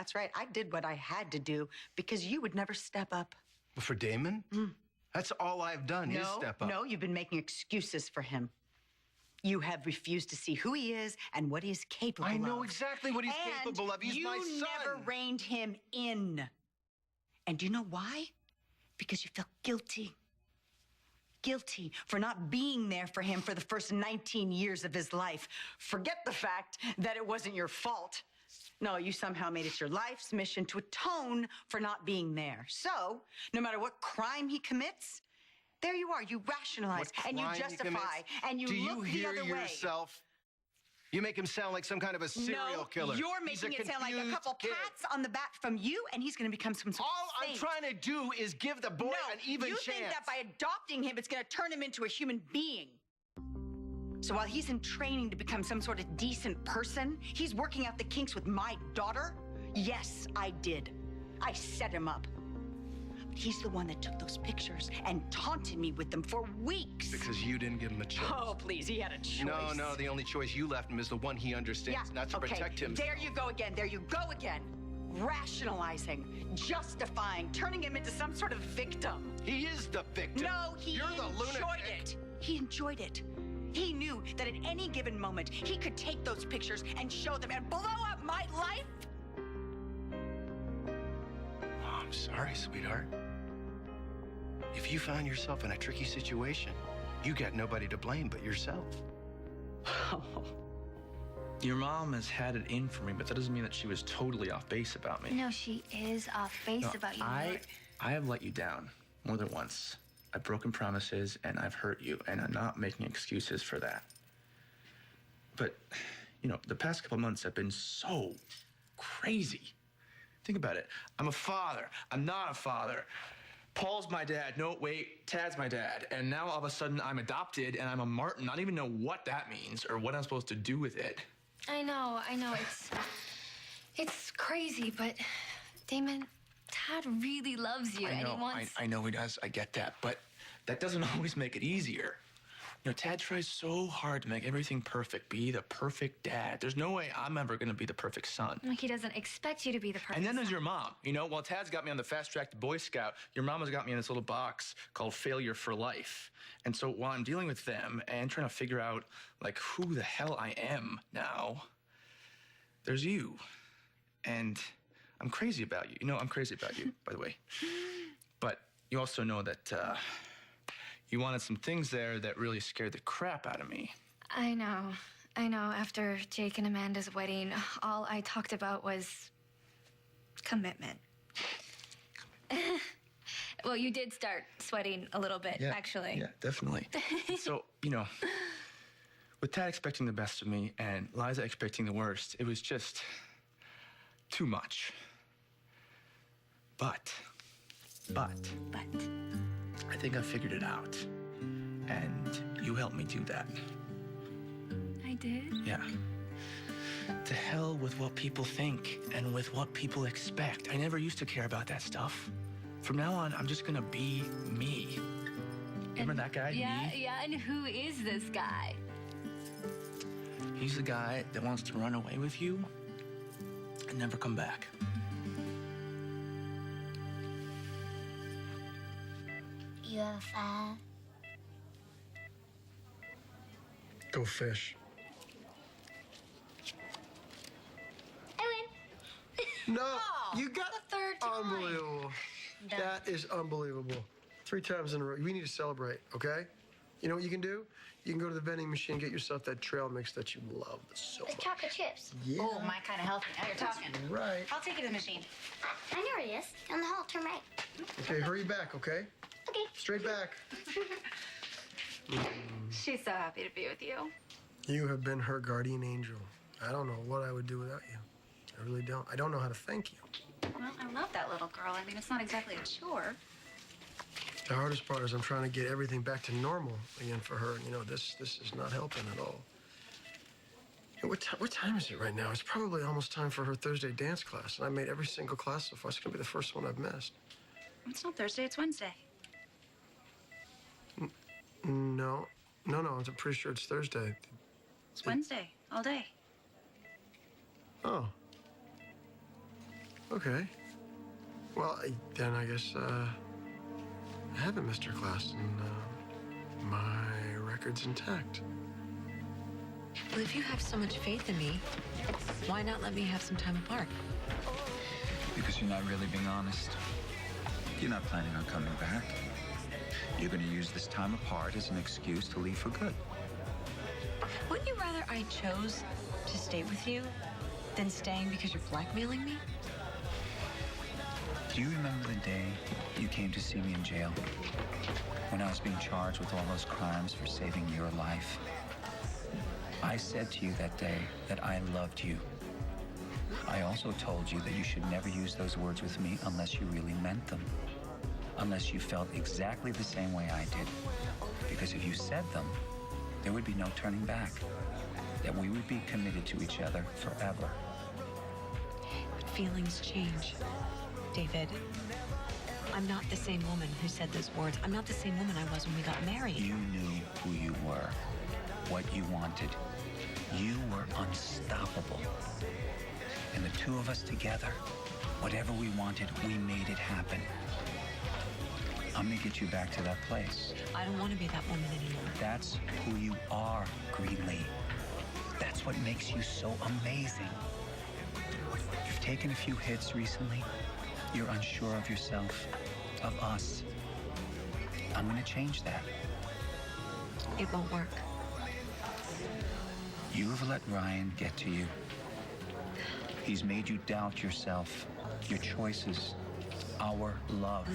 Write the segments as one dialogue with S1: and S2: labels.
S1: That's right. I did what I had to do because you would never step up.
S2: For Damon? That's all I've done is step up.
S1: No, you've been making excuses for him. You have refused to see who he is and what he is capable of.
S2: I know exactly what he's capable of. He's my son.
S1: You never reined him in. And do you know why? Because you felt guilty. Guilty for not being there for him for the first 19 years of his life. Forget the fact that it wasn't your fault. No, you somehow made it your life's mission to atone for not being there. So, no matter what crime he commits, there you are. You rationalize and you justify and you look the other way.
S2: Do you hear yourself? You make him sound like some kind of a serial killer.
S1: You're making it sound like a couple pats on the back from you, and he's going to become some sort of saint.
S2: All I'm trying to do is give the boy an even chance.
S1: You think that by adopting him, it's going to turn him into a human being. So while he's in training to become some sort of decent person, he's working out the kinks with my daughter? Yes, I did. I set him up. But he's the one that took those pictures and taunted me with them for weeks.
S2: Because you didn't give him a choice.
S1: Oh, please, he had a choice.
S2: No, the only choice you left him is the one he understands, not to protect him.
S1: There you go again, Rationalizing, justifying, turning him into some sort of victim.
S2: He is the victim.
S1: No, he enjoyed it. He enjoyed it. He knew that at any given moment, he could take those pictures and show them and blow up my life.
S2: Oh, I'm sorry, sweetheart. If you found yourself in a tricky situation, you got nobody to blame but yourself.
S3: Your mom has had it in for me, but that doesn't mean that she was totally off base about me.
S4: No, she is off base about you.
S3: I have let you down more than once. I've broken promises and I've hurt you, and I'm not making excuses for that. But, you know, the past couple months have been so crazy. Think about it. I'm a father. I'm not a father. Paul's my dad. No, wait, Tad's my dad. And now all of a sudden I'm adopted and I'm a Martin. I don't even know what that means or what I'm supposed to do with it.
S4: I know. It's crazy, but Damon, Tad really loves you, and he wants...
S3: I know he does. I get that. But that doesn't always make it easier. You know, Tad tries so hard to make everything perfect, be the perfect dad. There's no way I'm ever going to be the perfect son.
S4: He doesn't expect you to be the perfect
S3: And then there's
S4: son.
S3: your mom. You know, while Tad's got me on the fast track to Boy Scout, your mom has got me in this little box called Failure for Life. And so while I'm dealing with them and trying to figure out, like, who the hell I am now, there's you. And I'm crazy about you. You know, I'm crazy about you, by the way. But you also know that you wanted some things there that really scared the crap out of me.
S4: I know. After Jake and Amanda's wedding, all I talked about was commitment. Well, you did start sweating a little bit, actually.
S3: Yeah, definitely. So, you know, with Tad expecting the best of me and Liza expecting the worst, it was just too much. But I think I figured it out. And you helped me do that.
S4: I did?
S3: Yeah. To hell with what people think and with what people expect. I never used to care about that stuff. From now on, I'm just gonna be me. Remember that guy?
S4: Yeah, and who is this guy?
S3: He's the guy that wants to run away with you and never come back.
S4: You have a fire?
S5: Go fish.
S4: I win.
S5: No, you got
S4: the third time.
S5: Unbelievable. That is unbelievable. 3 times in a row. We need to celebrate, okay? You know what you can do? You can go to the vending machine, get yourself that trail mix that you love so
S6: With
S5: much.
S6: chocolate chips.
S5: Yeah.
S7: Oh, my kind of healthy. Now you're talking.
S5: Right.
S7: I'll take you to the machine.
S6: I know where it is. Down the hall, turn right.
S5: Okay, hurry back, okay?
S6: Okay.
S5: Straight back.
S4: She's so happy to be with you.
S5: You have been her guardian angel. I don't know what I would do without you. I really don't. I don't know how to thank you.
S7: Well, I love that little girl. I mean, it's not exactly a chore.
S5: The hardest part is I'm trying to get everything back to normal again for her. And, you know, this is not helping at all. Hey, what time is it right now? It's probably almost time for her Thursday dance class. And I made every single class so far. It's going to be the first one I've missed.
S7: It's not Thursday, it's Wednesday.
S5: No. I'm pretty sure it's Thursday.
S7: It's Wednesday, all day.
S5: Oh. Okay. Well, then I guess, I haven't missed her class, and my record's intact.
S8: Well, if you have so much faith in me, why not let me have some time apart?
S9: Because you're not really being honest. You're not planning on coming back. You're going to use this time apart as an excuse to leave for good.
S8: Wouldn't you rather I chose to stay with you than staying because you're blackmailing me?
S9: Do you remember the day you came to see me in jail? When I was being charged with all those crimes for saving your life? I said to you that day that I loved you. I also told you that you should never use those words with me unless you really meant them. Unless you felt exactly the same way I did. Because if you said them, there would be no turning back. That we would be committed to each other forever.
S8: But feelings change, David. I'm not the same woman who said those words. I'm not the same woman I was when we got married.
S9: You knew who you were, what you wanted. You were unstoppable. And the two of us together, whatever we wanted, we made it happen. I'm gonna get you back to that place.
S8: I don't want to be that woman anymore.
S9: That's who you are, Greenlee. That's what makes you so amazing. You've taken a few hits recently. You're unsure of yourself, of us. I'm gonna change that.
S8: It won't work.
S9: You have let Ryan get to you. He's made you doubt yourself, your choices, our love.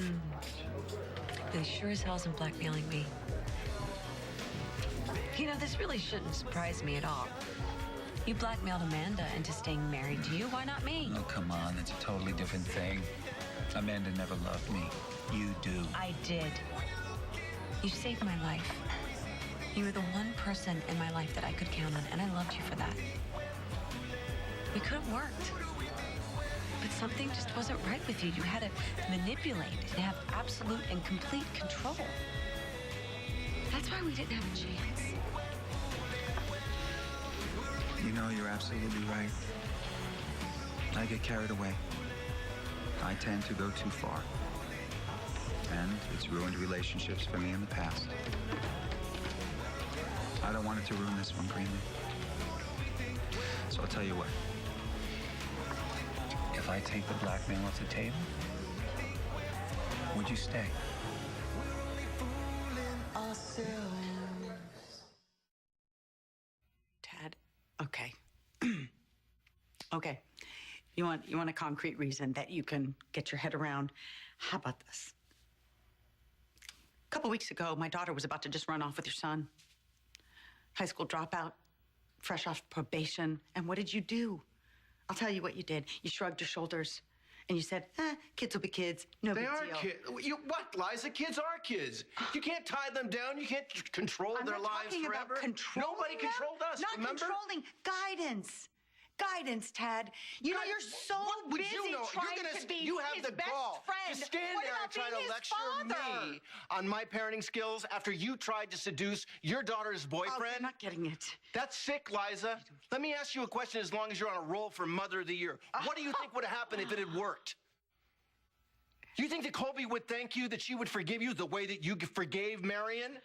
S8: They sure as hell isn't blackmailing me. You know, this really shouldn't surprise me at all. You blackmailed Amanda into staying married to you. Why not me?
S9: Oh, come on. It's a totally different thing. Amanda never loved me. You do.
S8: I did. You saved my life. You were the one person in my life that I could count on, and I loved you for that. We could have worked. But something just wasn't right with you. You had to manipulate and have absolute and complete control. That's why we didn't have a chance.
S9: You know, you're absolutely right. I get carried away. I tend to go too far. And it's ruined relationships for me in the past. I don't want it to ruin this one, Greenlee. So I'll tell you what. If I take the blackmail off the table, would you stay?
S1: Tad, okay. Okay. You want a concrete reason that you can get your head around. How about this? A couple weeks ago, my daughter was about to just run off with your son. High school dropout, fresh off probation. And what did you do? I'll tell you what you did. You shrugged your shoulders and you said, kids will be kids. No
S2: They
S1: big
S2: are
S1: deal.
S2: kids. What, Liza? Kids are kids. You can't tie them down. You can't control
S1: I'm
S2: their
S1: not
S2: lives
S1: talking
S2: forever.
S1: about controlling
S2: Nobody
S1: them.
S2: controlled us,
S1: Not
S2: remember?
S1: controlling. Guidance. Guidance, Tad. You know, you're so
S2: What would
S1: busy
S2: you know?
S1: trying
S2: You're gonna,
S1: to be
S2: you have
S1: his
S2: the
S1: best
S2: gall
S1: friend.
S2: to stand
S1: What
S2: there and
S1: about
S2: try
S1: being
S2: to
S1: his
S2: lecture
S1: father?
S2: me on my parenting skills after you tried to seduce your daughter's
S1: Oh,
S2: boyfriend.
S1: you're not getting it.
S2: That's sick, Liza. Let me ask you a question as long as you're on a roll for Mother of the Year. What do you think would have happened if it had worked? You think that Colby would thank you, that she would forgive you the way that you forgave Marion?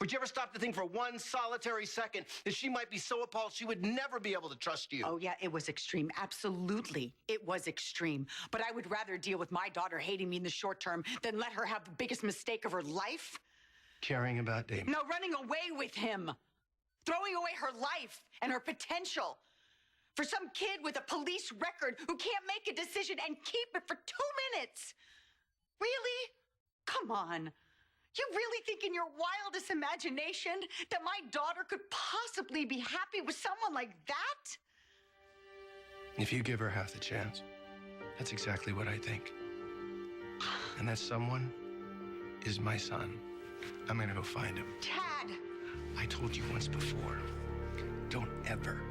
S2: Would you ever stop to think for one solitary second that she might be so appalled she would never be able to trust you?
S1: Oh, yeah, it was extreme. Absolutely, it was extreme. But I would rather deal with my daughter hating me in the short term than let her have the biggest mistake of her life.
S2: caring about Damon.
S1: No, running away with him. Throwing away her life and her potential. For some kid with a police record who can't make a decision and keep it for 2 minutes. Really? Come on. You really think in your wildest imagination that my daughter could possibly be happy with someone like that?
S2: If you give her half the chance, that's exactly what I think. And that someone is my son. I'm gonna go find him.
S1: Dad!
S2: I told you once before, don't ever,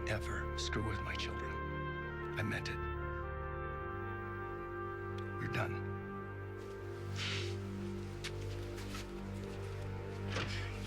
S2: ever screw with my children. I meant it. We're done.